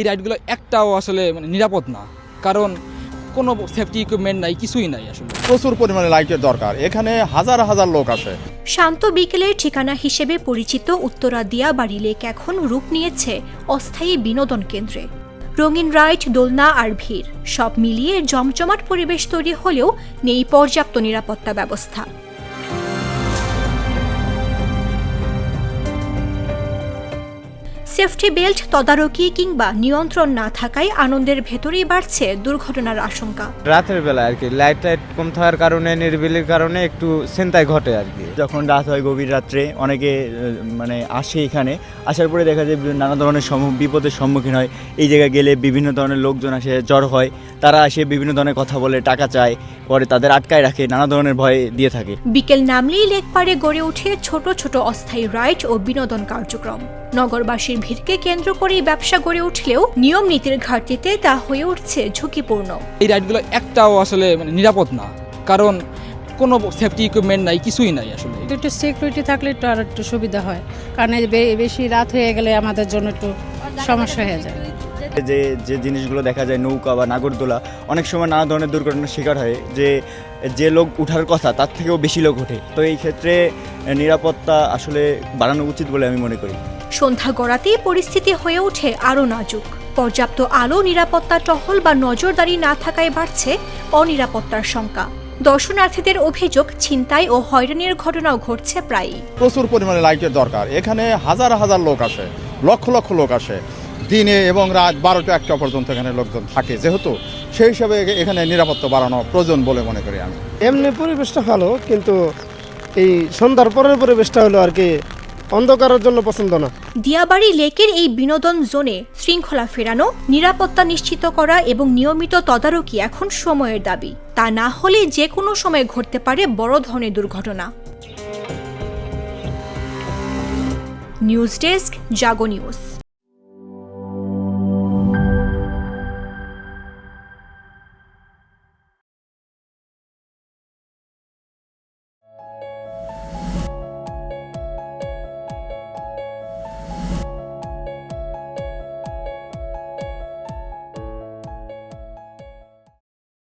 এই রাইডগুলো একটাও আসলে নিরাপদ না, কারণ কোনো সেফটি ইকুইপমেন্ট নাই, কিছুই নাই। আসলে প্রচুর পরিমাণে লাইটের দরকার। এখানে হাজার হাজার লোক আসে। শান্ত বিকেলের ঠিকানা হিসেবে পরিচিত উত্তরা দিয়াবাড়ি লেক এখন রূপ নিয়েছে অস্থায়ী বিনোদন কেন্দ্রে। রঙিন রাইড, দোলনা আর ভিড় সব মিলিয়ে জমজমাট পরিবেশ তৈরি হলেও নেই পর্যাপ্ত নিরাপত্তা ব্যবস্থা। সেফটি বেল্ট, তদারকি কিংবা নিয়ন্ত্রণ না থাকায় আনন্দের ভেতরেই বাড়ছে দুর্ঘটনার আশঙ্কা। রাতের বেলা আর কি লাইট কম থাকার কারণে, নিরিবিলির কারণে একটু চিন্তায় ঘটে আর কি। যখন রাত হয়, গভীর রাত্রে অনেকে আসে। এখানে আসার পরে দেখা যায় নানা ধরনের বিপদের সম্মুখীন হয়। এই জায়গায় গেলে বিভিন্ন ধরনের লোকজন আসে, জড় হয়, তারা আসে বিভিন্ন ধরনের কথা বলে, টাকা চায়, পরে তাদের আটকায় রাখে, নানা ধরনের ভয় দিয়ে থাকে। বিকেল নামলেই লেক পাড়ে গড়ে ওঠে ছোট ছোট অস্থায়ী রাইড ও বিনোদন কার্যক্রম। নগরবাসীর ভিড়কে কেন্দ্র করেই ব্যবসা গড়ে উঠলেও নিয়ম নীতির ঘাটতিতে তা হয়ে উঠছে ঝুঁকিপূর্ণ। এই রাইডগুলো একটাও আসলে নিরাপদ না, কারণ কোনো সেফটি ইকুইপমেন্ট নাই, কিছুই নাই। আসলে একটু সিকিউরিটি থাকলে একটু আর একটু সুবিধা হয়, কারণ বেশি রাত হয়ে গেলে আমাদের জন্য একটু সমস্যা হয়ে যায়। যে জিনিসগুলো দেখা যায়, নৌকা বা নাগরদোলা, অনেক সময় নানা ধরনের দুর্ঘটনার শিকার হয়, যে লোক উঠার কথা তার থেকেও বেশি লোক ওঠে। তো এই ক্ষেত্রে নিরাপত্তা আসলে বাড়ানো উচিত বলে আমি মনে করি। সন্ধ্যা গড়াতেই পরিস্থিতি হয়ে ওঠে আরও নাজুক। পর্যাপ্ত আলো, নিরাপত্তা টহল বা নজরদারি না থাকায় বাড়ছে অনিরাপত্তার শঙ্কা। দর্শনার্থীদের অভিযোগ, ছিনতাই ও হয়রানির ঘটনাও ঘটছে প্রায়ই। প্রচুর পরিমাণে লাইটের দরকার। এখানে হাজার হাজার লোক আসে, লক্ষ লক্ষ লোক আসে দিনে এবং রাত 12টা 1টা পর্যন্ত এখানে লোকজন থাকে। যেহেতু সেই হিসাবে এখানে নিরাপত্তা বাড়ানো প্রয়োজন বলে মনে করি আমি। এমনি পরিবেশটা ভালো, কিন্তু এই সন্ধ্যার পরের পরিবেশটা হলো আর কি অন্ধকারের জন্য পছন্দ না। দিয়াবাড়ি লেকের এই বিনোদন জোনে শৃঙ্খলা ফেরানো, নিরাপত্তা নিশ্চিত করা এবং নিয়মিত তদারকি এখন সময়ের দাবি। তা না হলে যে কোনো সময় ঘটতে পারে বড় ধরনের দুর্ঘটনা। নিউজ ডেস্ক, জাগো নিউজ।